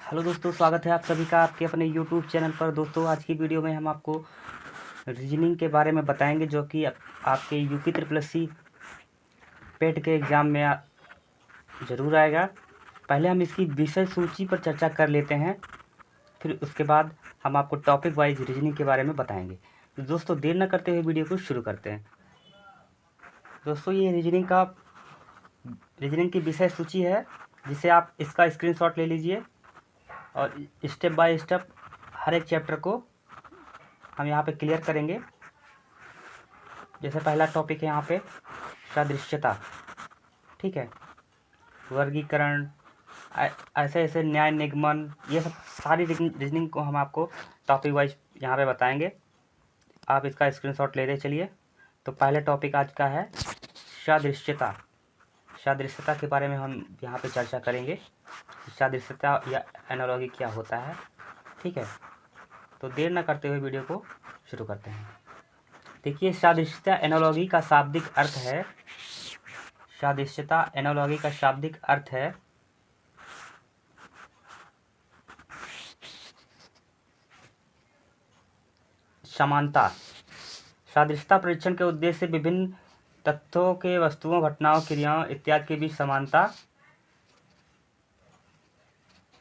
Hello दोस्तों, स्वागत है आप सभी का आपके अपने यूट्यूब चैनल पर। दोस्तों, आज की वीडियो में हम आपको रीजनिंग के बारे में बताएंगे, जो कि आपके यूपी ट्रिपल एस सी पेट के एग्ज़ाम में ज़रूर आएगा। पहले हम इसकी विषय सूची पर चर्चा कर लेते हैं, फिर उसके बाद हम आपको टॉपिक वाइज रीजनिंग के बारे में बताएंगे। तो दोस्तों, देर न करते हुए वीडियो को शुरू करते हैं। दोस्तों, ये रीजनिंग की विषय सूची है, जिसे आप इसका स्क्रीनशॉट ले लीजिए और स्टेप बाय स्टेप हर एक चैप्टर को हम यहाँ पे क्लियर करेंगे। जैसे पहला टॉपिक है यहाँ पे सादृश्यता, ठीक है, वर्गीकरण, ऐसे ऐसे न्याय निगमन, ये सब सारी रीजनिंग को हम आपको टॉपिक वाइज यहाँ पे बताएंगे। आप इसका स्क्रीनशॉट ले रहे चलिए। तो पहले टॉपिक आज का है सादृश्यता। सादृश्यता के बारे में हम यहाँ पे चर्चा करेंगे। सादृश्यता या एनालॉजी क्या होता है, ठीक है। तो देर न करते हुए वीडियो को शुरू करते हैं। देखिए, सादृश्यता एनालॉजी का शाब्दिक अर्थ है, सादृश्यता एनालॉजी का शाब्दिक अर्थ है समानता। सादृश्यता परीक्षण के उद्देश्य से विभिन्न तथ्यों के, वस्तुओं, घटनाओं, क्रियाओं इत्यादि के बीच समानता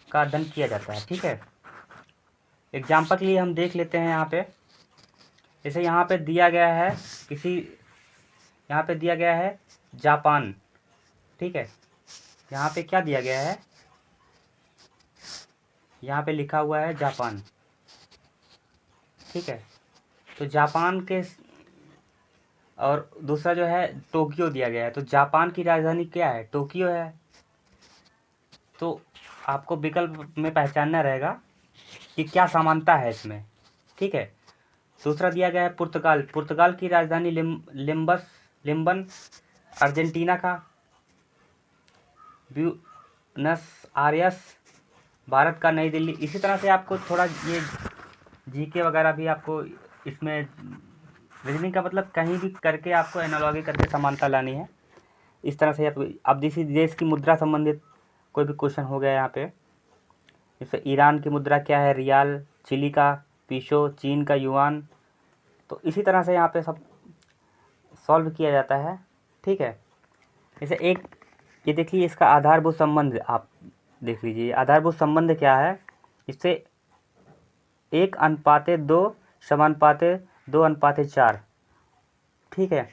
का अध्ययन किया जाता है, ठीक है। एग्जाम्पल के लिए हम देख लेते हैं यहाँ पे। जैसे यहाँ पे दिया गया है यहाँ पे दिया गया है जापान, ठीक है। यहाँ पे क्या दिया गया है, यहाँ पे लिखा हुआ है जापान, ठीक है। तो जापान के, और दूसरा जो है टोक्यो दिया गया है। तो जापान की राजधानी क्या है, टोक्यो है। तो आपको विकल्प में पहचानना रहेगा कि क्या समानता है इसमें, ठीक है। दूसरा दिया गया है पुर्तगाल, पुर्तगाल की राजधानी लिम्बन, अर्जेंटीना का ब्यूनस आयर्स, भारत का नई दिल्ली। इसी तरह से आपको थोड़ा ये जीके वगैरह भी आपको इसमें रीजनिंग का मतलब कहीं भी करके आपको एनालॉजी करके समानता लानी है। इस तरह से अब जिस देश की मुद्रा संबंधित कोई भी क्वेश्चन हो गया यहाँ पे, जैसे ईरान की मुद्रा क्या है, रियाल, चिली का पीसो, चीन का युआन। तो इसी तरह से यहाँ पे सब सॉल्व किया जाता है, ठीक है। जैसे ये देखिए, इसका आधारभूत संबंध आप देख लीजिए। आधारभूत संबंध क्या है, इससे 1:2 समानुपाते 2:4, ठीक है।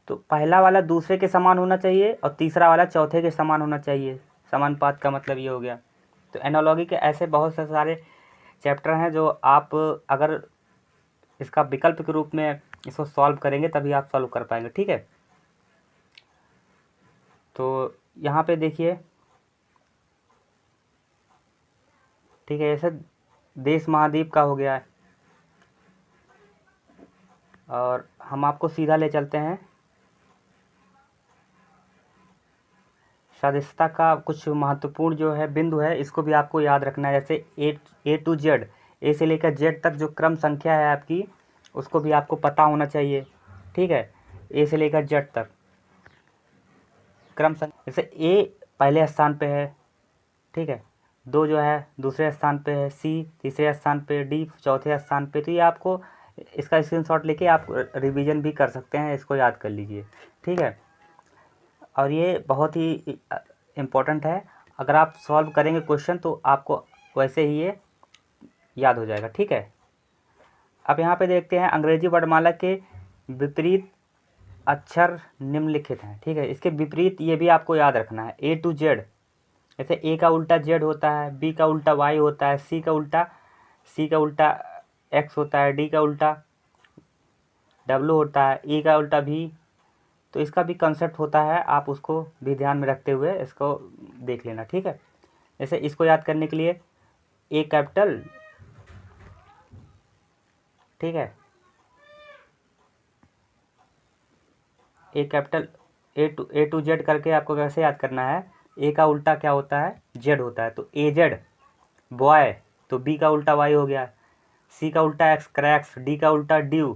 तो पहला वाला दूसरे के समान होना चाहिए और तीसरा वाला चौथे के समान होना चाहिए। समानुपात का मतलब ये हो गया। तो एनालॉजी के ऐसे बहुत से सारे चैप्टर हैं जो आप अगर इसका विकल्प के रूप में इसको सॉल्व करेंगे तभी आप सॉल्व कर पाएंगे, ठीक है। तो यहाँ पे देखिए, ठीक है, जैसे देश महाद्वीप का हो गया है, और हम आपको सीधा ले चलते हैं। सादृश्यता का कुछ महत्वपूर्ण जो है बिंदु है, इसको भी आपको याद रखना है। जैसे ए टू जेड, ए से लेकर जेड तक जो क्रम संख्या है आपकी, उसको भी आपको पता होना चाहिए, ठीक है। ए से लेकर जेड तक क्रम संख्या, जैसे ए पहले स्थान पे है, ठीक है, 2 जो है दूसरे स्थान पे है, सी तीसरे स्थान पे, डी चौथे स्थान पे। तो ये आपको इसका स्क्रीनशॉट लेके आप रिवीजन भी कर सकते हैं, इसको याद कर लीजिए, ठीक है। और ये बहुत ही इम्पोर्टेंट है। अगर आप सॉल्व करेंगे क्वेश्चन तो आपको वैसे ही ये याद हो जाएगा, ठीक है। अब यहाँ पे देखते हैं, अंग्रेजी वर्णमाला के विपरीत अक्षर निम्नलिखित हैं, ठीक है। इसके विपरीत ये भी आपको याद रखना है। ए टू जेड, जैसे ए का उल्टा जेड होता है, बी का उल्टा वाई होता है, सी का उल्टा एक्स होता है, डी का उल्टा डब्लू होता है, ई का उल्टा भी। तो इसका भी कंसेप्ट होता है, आप उसको भी ध्यान में रखते हुए इसको देख लेना, ठीक है। जैसे इसको याद करने के लिए ए कैपिटल, ठीक है, ए कैपिटल ए टू जेड करके आपको कैसे याद करना है। ए का उल्टा क्या होता है, जेड होता है। तो ए जेड बॉय, तो बी का उल्टा वाई हो गया, सी का उल्टा एक्स क्रैक्स, डी का उल्टा ड्यू,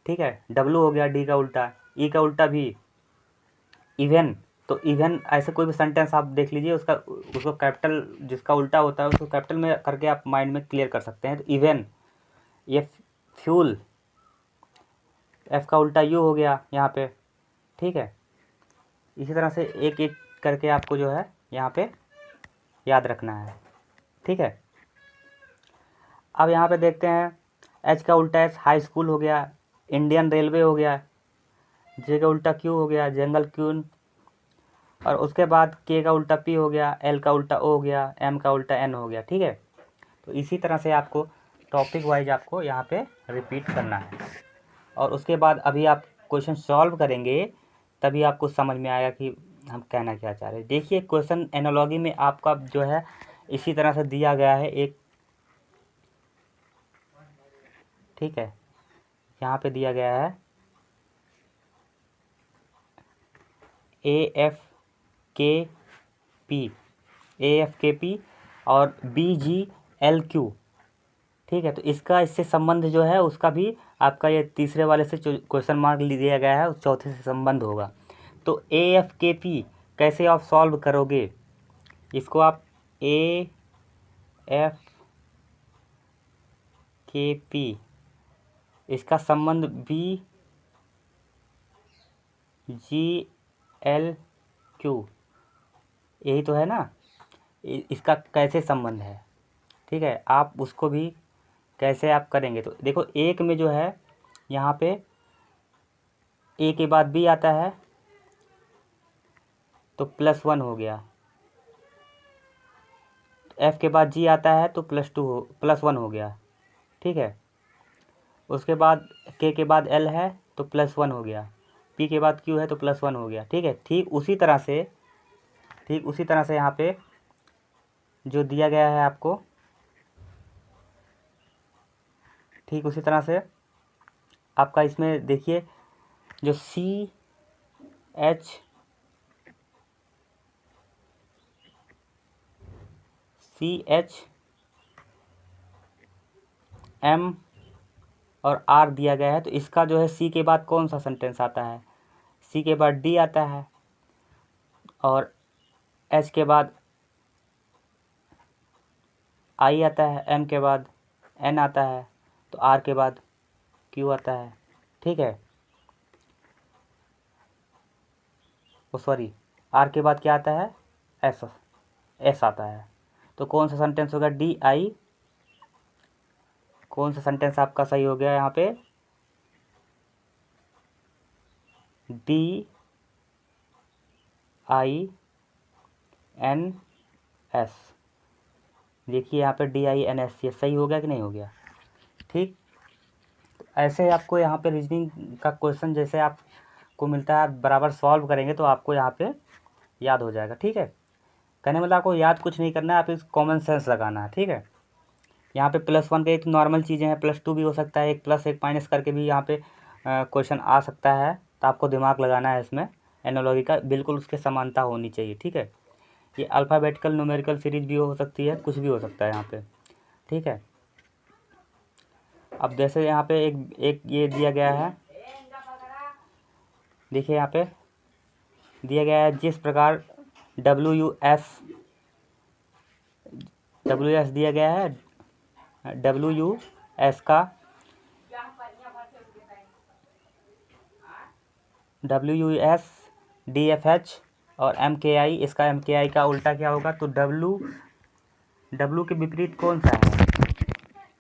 ठीक है, डब्लू हो गया डी का उल्टा, ई का उल्टा भी इवेन। तो इवन ऐसे कोई भी सेंटेंस आप देख लीजिए, उसको कैपिटल जिसका उल्टा होता है उसको कैपिटल में करके आप माइंड में क्लियर कर सकते हैं। तो इवन, ये फ्यूल, एफ का उल्टा यू हो गया यहाँ पे, ठीक है। इसी तरह से एक एक करके आपको जो है यहाँ पे याद रखना है, ठीक है। अब यहाँ पे देखते हैं, एच का उल्टा एच हाई स्कूल हो गया, इंडियन रेलवे हो गया, जे का उल्टा क्यू हो गया जंगल क्यून, और उसके बाद के का उल्टा पी हो गया, एल का उल्टा ओ हो गया, एम का उल्टा एन हो गया, ठीक है। तो इसी तरह से आपको टॉपिक वाइज आपको यहाँ पे रिपीट करना है, और उसके बाद अभी आप क्वेश्चन सॉल्व करेंगे तभी आपको समझ में आएगा कि हम कहना क्या चाह रहे हैं। देखिए क्वेश्चन एनालॉजी में आपका जो है इसी तरह से दिया गया है एक, ठीक है। यहाँ पे दिया गया है AFKP और BGLQ, ठीक है। तो इससे संबंध जो है उसका भी आपका ये तीसरे वाले से क्वेश्चन मार्क दिया गया है, उस चौथे से संबंध होगा। तो AFKP कैसे आप सॉल्व करोगे, इसको आप AFKP इसका संबंध BGLQ यही तो है ना, इसका कैसे संबंध है, ठीक है। आप उसको भी कैसे आप करेंगे, तो देखो एक में जो है यहाँ पे ए के बाद बी आता है तो +1 हो गया, एफ के बाद जी आता है तो +1 हो गया, ठीक है। उसके बाद के बाद एल है तो +1 हो गया, पी के बाद क्यू है तो +1 हो गया, ठीक है। ठीक उसी तरह से यहाँ पे जो दिया गया है आपको, ठीक उसी तरह से आपका इसमें देखिए जो CHM और R दिया गया है, तो इसका जो है सी के बाद कौन सा सेंटेंस आता है, सी के बाद डी आता है, और एच के बाद आई आता है, एम के बाद एन आता है, तो आर के बाद क्यू आता है, ठीक है। सॉरी, आर के बाद क्या आता है, एस आता है। तो कौन सा सेंटेंस होगा, DI, कौन सा सेंटेंस आपका सही हो गया यहाँ पे, DINS, देखिए यहाँ पे DINS, ये सही हो गया कि नहीं हो गया, ठीक। तो ऐसे आपको यहाँ पे रीजनिंग का क्वेश्चन जैसे आपको मिलता है आप बराबर सॉल्व करेंगे तो आपको यहाँ पे याद हो जाएगा, ठीक है। कहने मतलब आपको याद कुछ नहीं करना है, आप इस कॉमन सेंस लगाना है, ठीक है। यहाँ पे +1 के एक नॉर्मल चीज़ें हैं, +2 भी हो सकता है, एक प्लस एक माइनस करके भी यहाँ पे क्वेश्चन आ सकता है, तो आपको दिमाग लगाना है इसमें, एनालॉजी का बिल्कुल उसके समानता होनी चाहिए, ठीक है। ये अल्फ़ाबेटिकल न्यूमेरिकल सीरीज भी हो सकती है, कुछ भी हो सकता है यहाँ पे, ठीक है। अब जैसे यहाँ पे एक ये दिया गया है, देखिए यहाँ पे दिया गया है जिस प्रकार WS दिया गया है, WS का WS DFH और MKI, इसका MKI का उल्टा क्या होगा, तो W के विपरीत कौन सा है,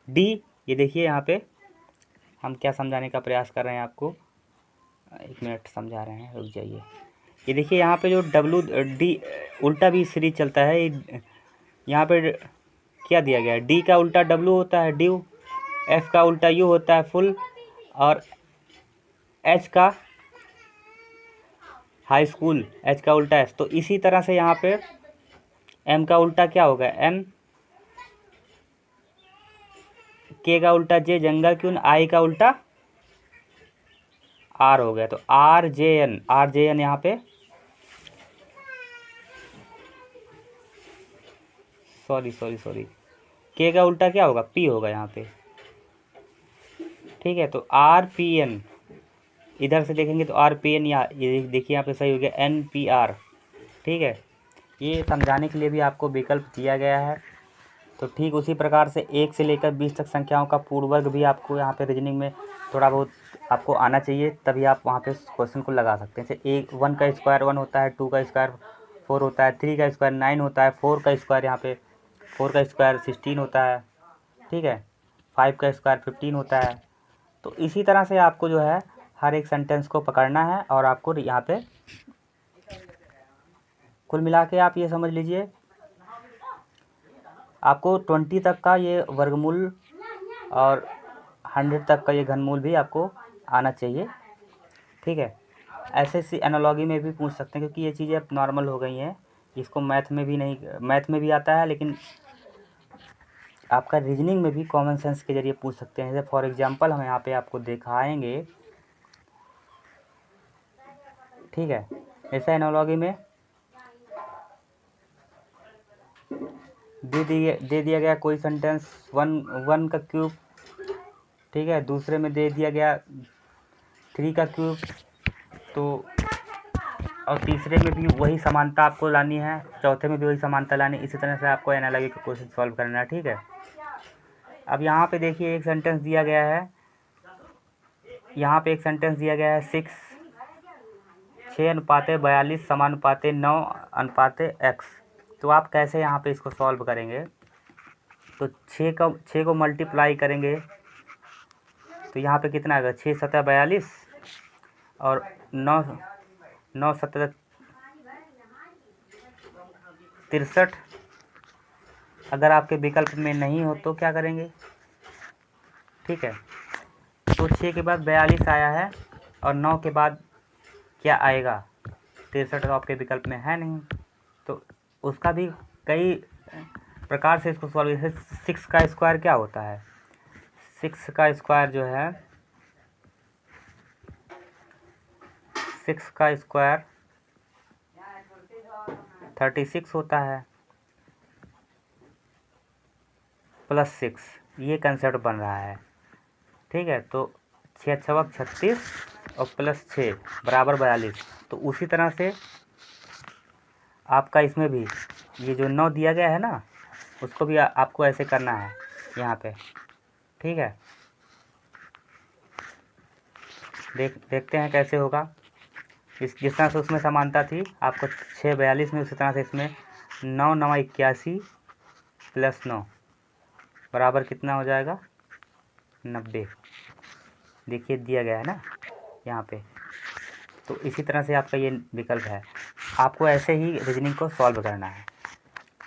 D। ये देखिए यहाँ पे हम क्या समझाने का प्रयास कर रहे हैं आपको, 1 मिनट समझा रहे हैं, रुक जाइए। ये देखिए यहाँ पे जो WD उल्टा भी सीरीज चलता है, यहाँ पे क्या दिया गया है, D का उल्टा W होता है ड्यू, F का उल्टा U होता है फुल, और H का हाई स्कूल, H का उल्टा S। तो इसी तरह से यहाँ पे M का उल्टा क्या होगा, N, K का उल्टा J जंगल क्यों, I का उल्टा R हो गया, तो RJN यहाँ पे, सॉरी, K का उल्टा क्या होगा, P होगा यहाँ पे, ठीक है। तो RPN, इधर से देखेंगे तो RPN, या ये देखिए यहाँ पे सही हो गया NPR, ठीक है, ये समझाने के लिए भी आपको विकल्प दिया गया है। तो ठीक उसी प्रकार से 1 से लेकर 20 तक संख्याओं का पूर्ण वर्ग भी आपको यहाँ पे रीजनिंग में थोड़ा बहुत आपको आना चाहिए, तभी आप वहाँ पे क्वेश्चन को लगा सकते हैं। जैसे 1 का स्क्वायर 1 होता है, 2 का स्क्वायर 4 होता है, 3 का स्क्वायर 9 होता है, 4 का स्क्वायर यहाँ पे 4 का स्क्वायर 16 होता है, ठीक है, 5 का स्क्वायर 15 होता है। तो इसी तरह से आपको जो है हर एक सेंटेंस को पकड़ना है और आपको यहाँ पे कुल मिला के आप ये समझ लीजिए आपको 20 तक का ये वर्गमूल और 100 तक का ये घनमूल भी आपको आना चाहिए, ठीक है। ऐसे सी एनालॉजी में भी पूछ सकते हैं, क्योंकि ये चीज़ें अब नॉर्मल हो गई हैं। इसको मैथ में भी नहीं, मैथ में भी आता है, लेकिन आपका रीजनिंग में भी कॉमन सेंस के जरिए पूछ सकते हैं। जैसे फॉर एग्जांपल हम यहाँ पे आपको दिखाएंगे, ठीक है। ऐसा एनालॉजी में दे दिया गया कोई सेंटेंस 1 का क्यूब, ठीक है, दूसरे में दे दिया गया 3 का क्यूब, तो और तीसरे में भी वही समानता आपको लानी है, चौथे में भी वही समानता लानी। इसी तरह से आपको एनालॉजी का क्वेश्चन सॉल्व करना है, ठीक है। अब यहाँ पे देखिए एक सेंटेंस दिया गया है, यहाँ पे एक सेंटेंस दिया गया है 6:42 समानुपाते 9 अनुपाते x। तो आप कैसे यहाँ पे इसको सॉल्व करेंगे, तो 6 को मल्टीप्लाई करेंगे तो यहाँ पे कितना आएगा, 6 7 42 और 9 7 63। अगर आपके विकल्प में नहीं हो तो क्या करेंगे, ठीक है। तो 6 के बाद 42 आया है और 9 के बाद क्या आएगा, 63 तो आपके विकल्प में है नहीं, तो उसका भी कई प्रकार से इसको सॉल्व। जैसे 6 का स्क्वायर क्या होता है, 6 का स्क्वायर जो है 6 का स्क्वायर 36 होता है प्लस 6, ये कंसेप्ट बन रहा है, ठीक है। तो 6 छवक 36 और प्लस 6 बराबर 42। तो उसी तरह से आपका इसमें भी ये जो 9 दिया गया है ना, उसको भी आपको ऐसे करना है यहाँ पे, ठीक है। देखते हैं कैसे होगा। जिस तरह से उसमें समानता थी आपको 6 42 में, उसी तरह से इसमें 9 9 81 प्लस 9 बराबर कितना हो जाएगा, 90। देखिए दिया गया है ना यहाँ पे। तो इसी तरह से आपका ये विकल्प है, आपको ऐसे ही रीजनिंग को सॉल्व करना है,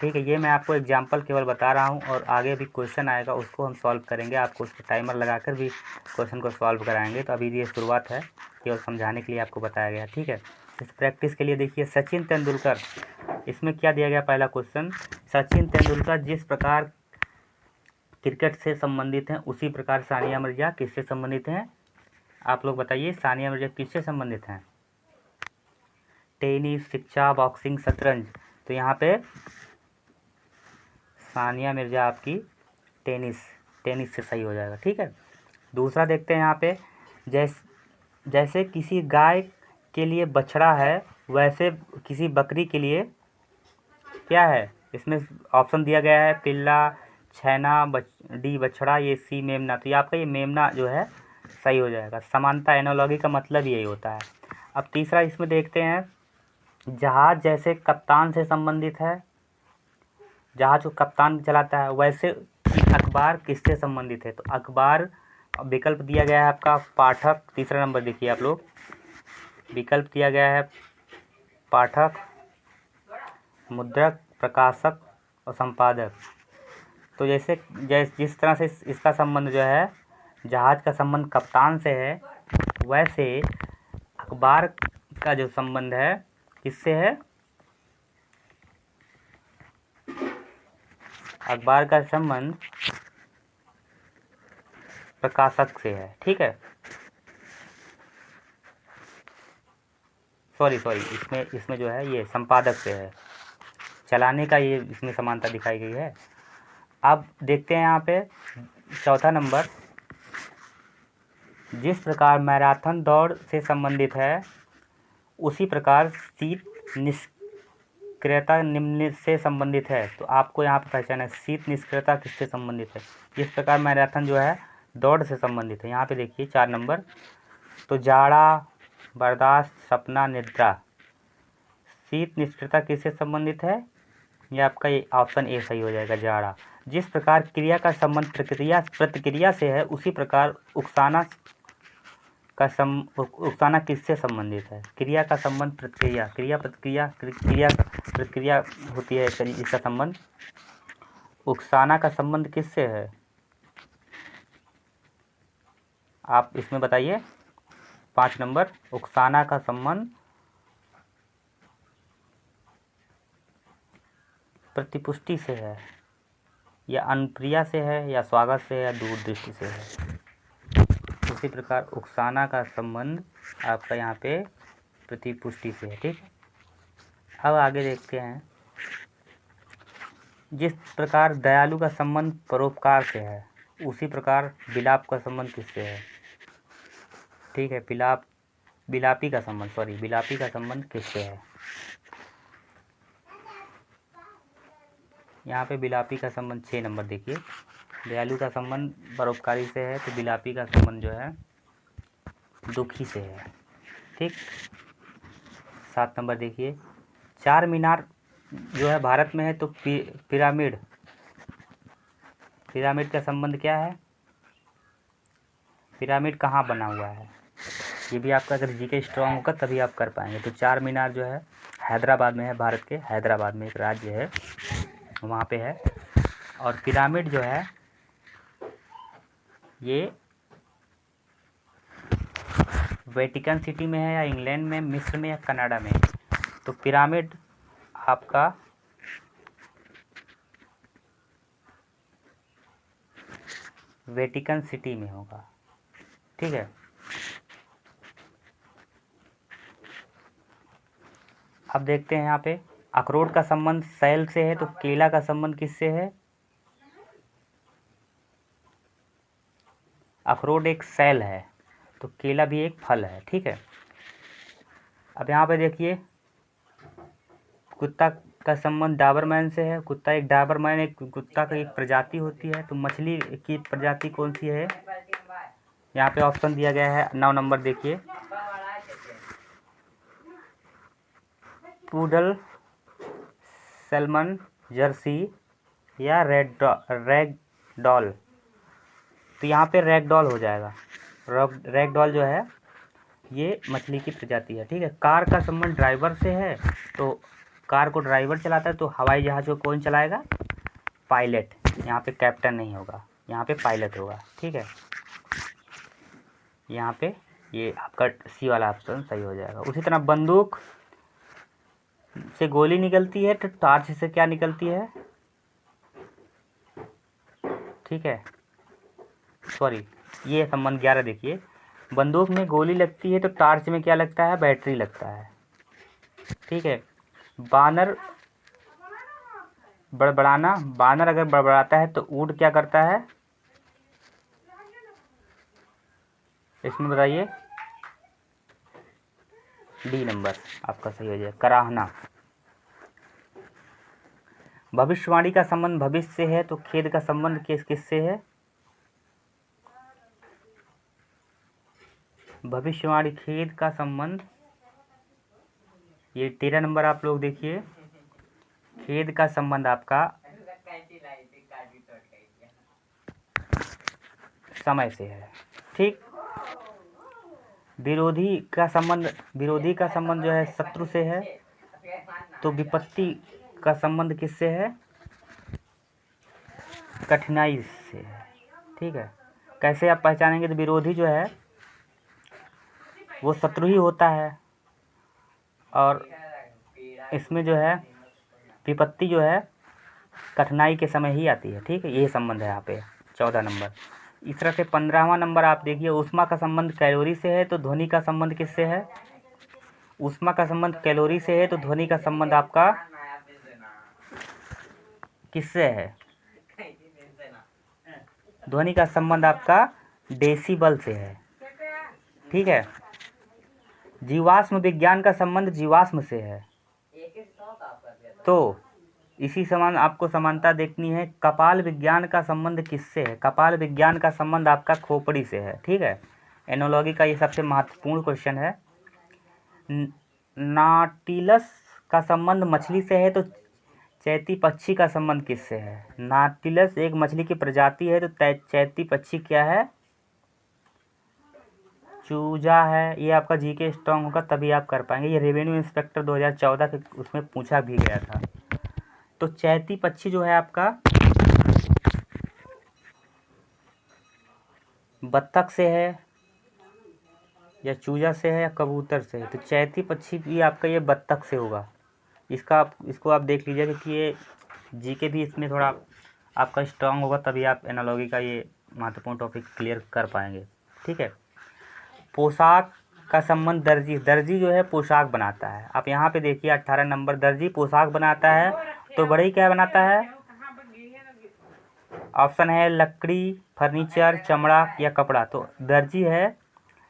ठीक है। ये मैं आपको एग्जांपल केवल बता रहा हूँ, और आगे भी क्वेश्चन आएगा उसको हम सॉल्व करेंगे, आपको उसको टाइमर लगाकर भी क्वेश्चन को सॉल्व कराएंगे। तो अभी ये शुरुआत है, केवल समझाने के लिए आपको बताया गया, ठीक है। इस प्रैक्टिस के लिए देखिए सचिन तेंदुलकर, इसमें क्या दिया गया पहला क्वेश्चन, सचिन तेंदुलकर जिस प्रकार क्रिकेट से संबंधित हैं उसी प्रकार सानिया मिर्जा किससे संबंधित हैं। आप लोग बताइए सानिया मिर्जा किससे संबंधित हैं, टेनिस, शिक्षा, बॉक्सिंग, शतरंज। तो यहाँ पे सानिया मिर्जा आपकी टेनिस से सही हो जाएगा, ठीक है। दूसरा देखते हैं यहाँ पे, जैसे किसी गाय के लिए बछड़ा है वैसे किसी बकरी के लिए क्या है। इसमें ऑप्शन दिया गया है पिल्ला, छैना, डी बछड़ा, ये सी मेमना। तो ये आपका ये मेमना जो है सही हो जाएगा। समानता एनालॉजी का मतलब यही होता है। अब तीसरा इसमें देखते हैं, जहाज जैसे कप्तान से संबंधित है, जहाज को कप्तान चलाता है, वैसे अखबार किससे संबंधित है। तो अखबार विकल्प दिया गया है आपका पाठक, तीसरा नंबर देखिए आप लोग, विकल्प दिया गया है पाठक, मुद्रक, प्रकाशक और संपादक। तो जिस तरह से इसका संबंध जो है जहाज का संबंध कप्तान से है, वैसे अखबार का जो संबंध है किससे है, अखबार का संबंध प्रकाशक से है, ठीक है। सॉरी इसमें जो है ये संपादक से है, चलाने का ये इसमें समानता दिखाई गई है। अब देखते हैं यहाँ पे चौथा नंबर, जिस प्रकार मैराथन दौड़ से संबंधित है उसी प्रकार निष्क्रियता निम्न से संबंधित है, तो आपको यहाँ पे पहचाना है शीत निष्क्रियता किससे संबंधित है। इस प्रकार मैराथन जो है दौड़ से संबंधित है। यहाँ पे देखिए 4 नंबर, तो जाड़ा, बर्दाश्त, सपना, निद्रा, शीत निष्क्रियता किससे संबंधित है, ये आपका ये ऑप्शन ए सही हो जाएगा, जाड़ा। जिस प्रकार क्रिया का संबंध प्रतिक्रिया से है, उसी प्रकार उकसाना किससे संबंधित है। क्रिया का संबंध प्रतिक्रिया, प्रतिक्रिया होती है इसका संबंध। उकसाना का संबंध किससे है, आप इसमें बताइए। 5 नंबर, उकसाना का संबंध प्रतिपुष्टि से है, या अनुप्रिया से है, या स्वागत से है, या दूरदृष्टि से है। उसी प्रकार उकसाना का संबंध आपका यहाँ पे प्रतिपुष्टि से है। ठीक है, अब आगे देखते हैं। जिस प्रकार दयालु का संबंध परोपकार से है, उसी प्रकार विलाप का संबंध किससे है। ठीक है, विलापी का संबंध किससे है। यहाँ पे विलापी का संबंध 6 नंबर देखिए। दयालु का संबंध परोपकारी से है, तो विलापी का संबंध जो है दुखी से है। ठीक, 7 नंबर देखिए। 4 मीनार जो है भारत में है, तो पिरामिड का संबंध क्या है, पिरामिड कहाँ बना हुआ है। ये भी आपका अगर जीके स्ट्रांग होगा तभी आप कर पाएंगे। तो 4 मीनार जो है हैदराबाद में है, भारत के हैदराबाद में एक राज्य है, वहाँ पे है। और पिरामिड जो है ये वेटिकन सिटी में है, या इंग्लैंड में, मिस्र में, या कनाडा में। तो पिरामिड आपका वेटिकन सिटी में होगा। ठीक है, अब देखते हैं यहाँ पे अखरोट का संबंध सेल से है, तो केला का संबंध किससे है। अखरोट एक सेल है, तो केला भी एक फल है। ठीक है, अब यहाँ पे देखिए कुत्ता का संबंध डाबरमैन से है। कुत्ता एक कुत्ता की एक प्रजाति होती है। तो मछली की प्रजाति कौन सी है, यहाँ पे ऑप्शन दिया गया है 9 नंबर देखिए, पूडल, सैल्मन, जर्सी, या रैगडॉल। तो यहाँ पे रैगडॉल हो जाएगा। रैगडॉल जो है ये मछली की प्रजाति है। ठीक है, कार का संबंध ड्राइवर से है, तो कार को ड्राइवर चलाता है, तो हवाई जहाज को कौन चलाएगा, पायलट। यहाँ पे कैप्टन नहीं होगा, यहाँ पे पायलट होगा। ठीक है, यहाँ पे ये आपका सी वाला ऑप्शन सही हो जाएगा। उसी तरह बंदूक से गोली निकलती है, तो टार्च से क्या निकलती है। ठीक है, सॉरी, ये संबंध 11 देखिए। बंदूक में गोली लगती है, तो टार्च में क्या लगता है, बैटरी लगता है। ठीक है, बानर बड़बड़ाना, बानर अगर बड़बड़ाता है तो ऊंट क्या करता है, इसमें बताइए। डी नंबर आपका सही हो जाए, कराहना। भविष्यवाणी का संबंध भविष्य से है, तो खेद का संबंध किससे है, भविष्यवाणी खेद का संबंध, ये 13 नंबर आप लोग देखिए। खेद का संबंध आपका समय से है। ठीक, विरोधी का संबंध जो है शत्रु से है, तो विपत्ति का संबंध किससे है, कठिनाई से है। ठीक है, कैसे आप पहचानेंगे, तो विरोधी जो है वो शत्रु ही होता है, और इसमें जो है विपत्ति जो है कठिनाई के समय ही आती है। ठीक है, ये संबंध है यहाँ पे 14 नंबर। इस तरह से 15वां नंबर आप देखिए, ऊष्मा का संबंध कैलोरी से है, तो ध्वनि का संबंध किससे है, ऊष्मा का संबंध कैलोरी से है, तो ध्वनि का संबंध आपका किससे है, ध्वनि का संबंध आपका डेसिबल से है। ठीक है, जीवाश्म विज्ञान का संबंध जीवाश्म से है। तो इसी समान आपको समानता देखनी है। कपाल विज्ञान का संबंध किससे है? कपाल विज्ञान का संबंध आपका खोपड़ी से है, ठीक है। एनोलॉजी का ये सबसे महत्वपूर्ण क्वेश्चन है। नाटिलस का संबंध मछली से है, तो चैती पक्षी का संबंध किससे है? नाटिलस एक मछली की प्रजाति है, तो चैती पक्षी क्या है? चूजा है। ये आपका जीके स्ट्रांग होगा तभी आप कर पाएंगे। ये रेवेन्यू इंस्पेक्टर 2014 के उसमें पूछा भी गया था। तो चैती पक्षी जो है आपका बत्तख से है या चूजा से है या कबूतर से है? तो चैती पक्षी भी आपका ये बत्तख से होगा। इसको आप देख लीजिए, क्योंकि ये जीके भी इसमें थोड़ा आपका स्ट्रांग होगा तभी आप एनालॉजी का ये महत्वपूर्ण टॉपिक क्लियर कर पाएंगे, ठीक है। पोशाक का संबंध दर्जी जो है पोशाक बनाता है। आप यहाँ पे देखिए 18 नंबर, दर्जी पोशाक बनाता है, तो बढ़ई क्या बनाता है? ऑप्शन है लकड़ी, फर्नीचर, चमड़ा या कपड़ा। तो दर्जी है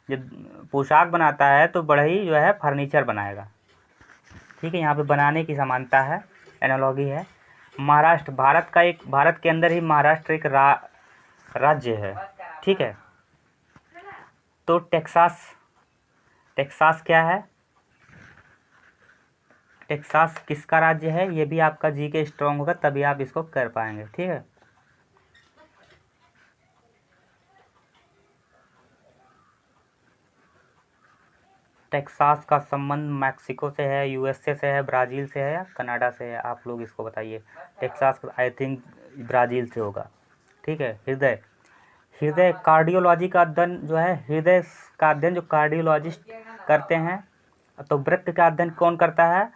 जब पोशाक बनाता है तो बढ़ई जो है फर्नीचर बनाएगा, ठीक है। यहाँ पे बनाने की समानता है, एनालॉगी है। महाराष्ट्र भारत के अंदर ही महाराष्ट्र एक राज्य है, ठीक है। तो टेक्सास क्या है? टेक्सास किसका राज्य है? ये भी आपका जीके स्ट्रांग होगा तभी आप इसको कर पाएंगे, ठीक है। टेक्सास का संबंध मैक्सिको से है, यूएसए से है, ब्राज़ील से है या कनाडा से है? आप लोग इसको बताइए। टेक्सास आई थिंक ब्राज़ील से होगा, ठीक है। हृदय कार्डियोलॉजी का अध्ययन जो है, हृदय का अध्ययन जो कार्डियोलॉजिस्ट करते हैं, तो वृक्क का अध्ययन कौन करता है?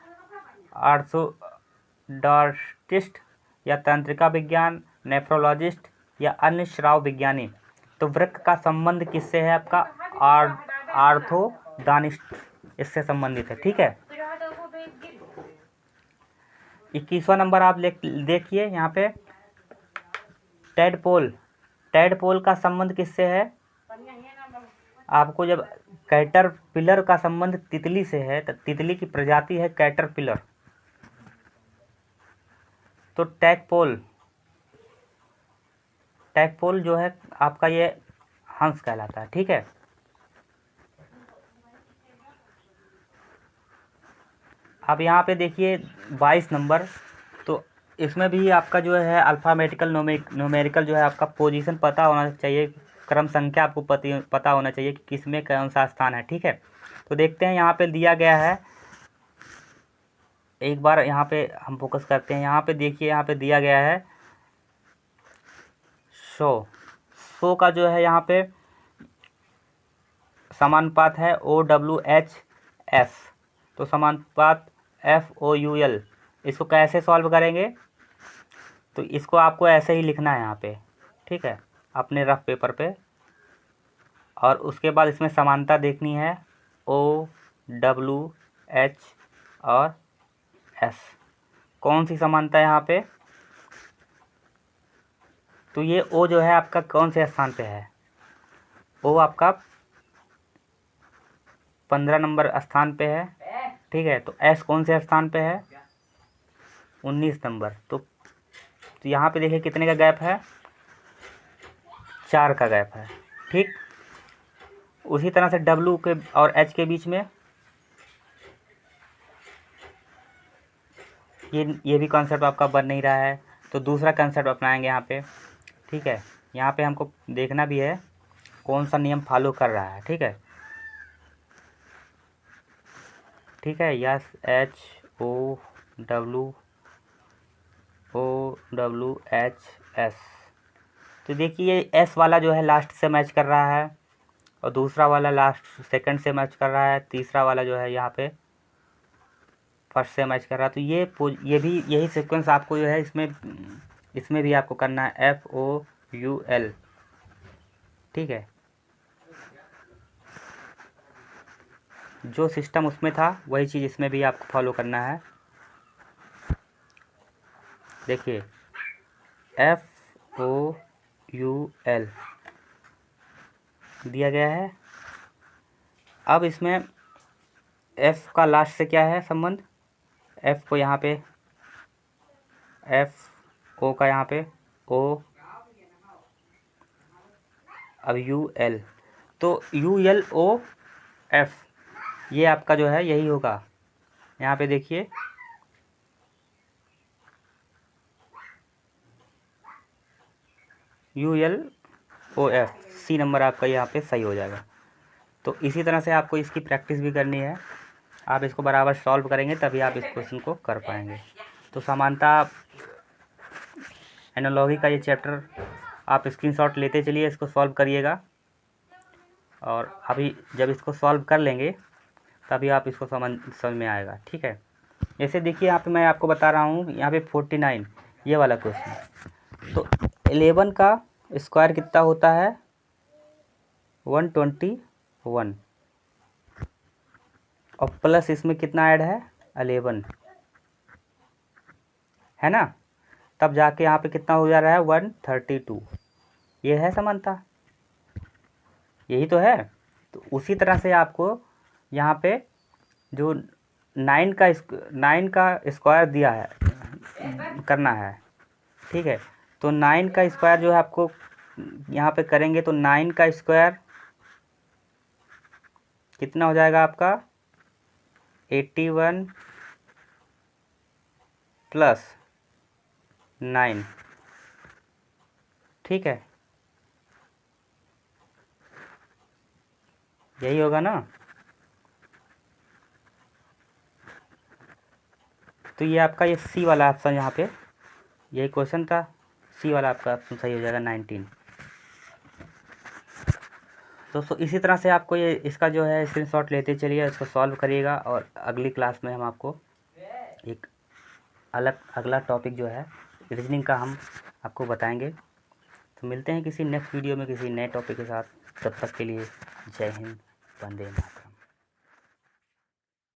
आर्थोडॉन्टिस्ट या तंत्रिका विज्ञान, नेफ्रोलॉजिस्ट या अन्य श्राव विज्ञानी। तो वृक्क का संबंध किससे है? आपका आर्थोडॉन्टिस्ट इससे संबंधित है, ठीक है। 21वां नंबर आप देखिए यहाँ पे, टेडपोल का संबंध किससे है? आपको जब कैटरपिलर का संबंध तितली से है, तो तितली की प्रजाति है कैटरपिलर। तो टैगपोल जो है आपका ये हंस कहलाता है, ठीक है। अब यहाँ पे देखिए 22 नंबर, तो इसमें भी आपका जो है अल्फ़ामेटिकल न्यूमेरिकल जो है आपका पोजीशन पता होना चाहिए, क्रम संख्या आपको पता होना चाहिए कि किस में कौन सा स्थान है, ठीक है। तो देखते हैं यहाँ पे दिया गया है, एक बार यहाँ पे हम फोकस करते हैं। यहाँ पे देखिए, यहाँ पे दिया गया है शो का जो है यहाँ पे समानुपात है OWHS, तो समानुपात FOUL। इसको कैसे सॉल्व करेंगे? तो इसको आपको ऐसे ही लिखना है यहाँ पे, ठीक है, अपने रफ पेपर पे। और उसके बाद इसमें समानता देखनी है OWH और S। कौन सी समानता है यहाँ पे? तो ये O जो है आपका कौन से स्थान पे है? O आपका 15 नंबर स्थान पे है, ठीक है। तो S कौन से स्थान पे है? 19 नंबर। तो यहाँ पे देखिए कितने का गैप है? 4 का गैप है, ठीक। उसी तरह से W के और H के बीच में ये भी कॉन्सेप्ट आपका बन नहीं रहा है, तो दूसरा कॉन्सेप्ट अपनाएंगे यहाँ पे, ठीक है। यहाँ पे हमको देखना भी है कौन सा नियम फॉलो कर रहा है, ठीक है, ठीक है। Yes HOWHS। तो देखिए ये S वाला जो है लास्ट से मैच कर रहा है, और दूसरा वाला लास्ट सेकंड से मैच कर रहा है, तीसरा वाला जो है यहाँ पे फर्स्ट से मैच कर रहा है। तो ये भी यही सीक्वेंस आपको जो है इसमें भी आपको करना है FOUL, ठीक है। जो सिस्टम उसमें था वही चीज़ इसमें भी आपको फॉलो करना है। देखिए FOUL दिया गया है। अब इसमें F का लास्ट से क्या है संबंध? F को यहाँ पे एफ ओ का यहाँ पे ओ, अब यू एल, तो यू एल ओ एफ, ये आपका जो है यही होगा। यहाँ पे देखिए U L O F, C number आपका यहाँ पे सही हो जाएगा। तो इसी तरह से आपको इसकी प्रैक्टिस भी करनी है। आप इसको बराबर सॉल्व करेंगे तभी आप इस क्वेश्चन को कर पाएंगे। तो समानता एनालॉजी का ये चैप्टर आप स्क्रीनशॉट लेते चलिए, इसको सॉल्व करिएगा, और अभी जब इसको सॉल्व कर लेंगे तभी आप इसको समझ में आएगा। ठीक है, जैसे देखिए यहाँ पे मैं आपको बता रहा हूँ, यहाँ पे 49 ये वाला क्वेश्चन, तो 11 का स्क्वायर कितना होता है 121, और प्लस इसमें कितना ऐड है 11, है ना, तब जाके यहाँ पे कितना हो जा रहा है 132। ये है समानता, यही तो है। तो उसी तरह से आपको यहाँ पे जो 9 का स्क्वायर दिया है करना है, ठीक है। तो 9 का स्क्वायर जो है आपको यहाँ पे करेंगे तो 9 का स्क्वायर कितना हो जाएगा आपका 81 प्लस 9, ठीक है, यही होगा ना। तो ये आपका ये सी वाला ऑप्शन, यहाँ पे यही क्वेश्चन था, सी वाला आपका ऑप्शन सही हो जाएगा 19। दोस्तों इसी तरह से आपको ये इसका जो है स्क्रीनशॉट लेते चलिए, इसको सॉल्व करिएगा, और अगली क्लास में हम आपको एक अगला टॉपिक जो है रीजनिंग का हम आपको बताएंगे। तो मिलते हैं किसी नेक्स्ट वीडियो में किसी नए टॉपिक के साथ, तब तक के लिए जय हिंद, वंदे मातरम।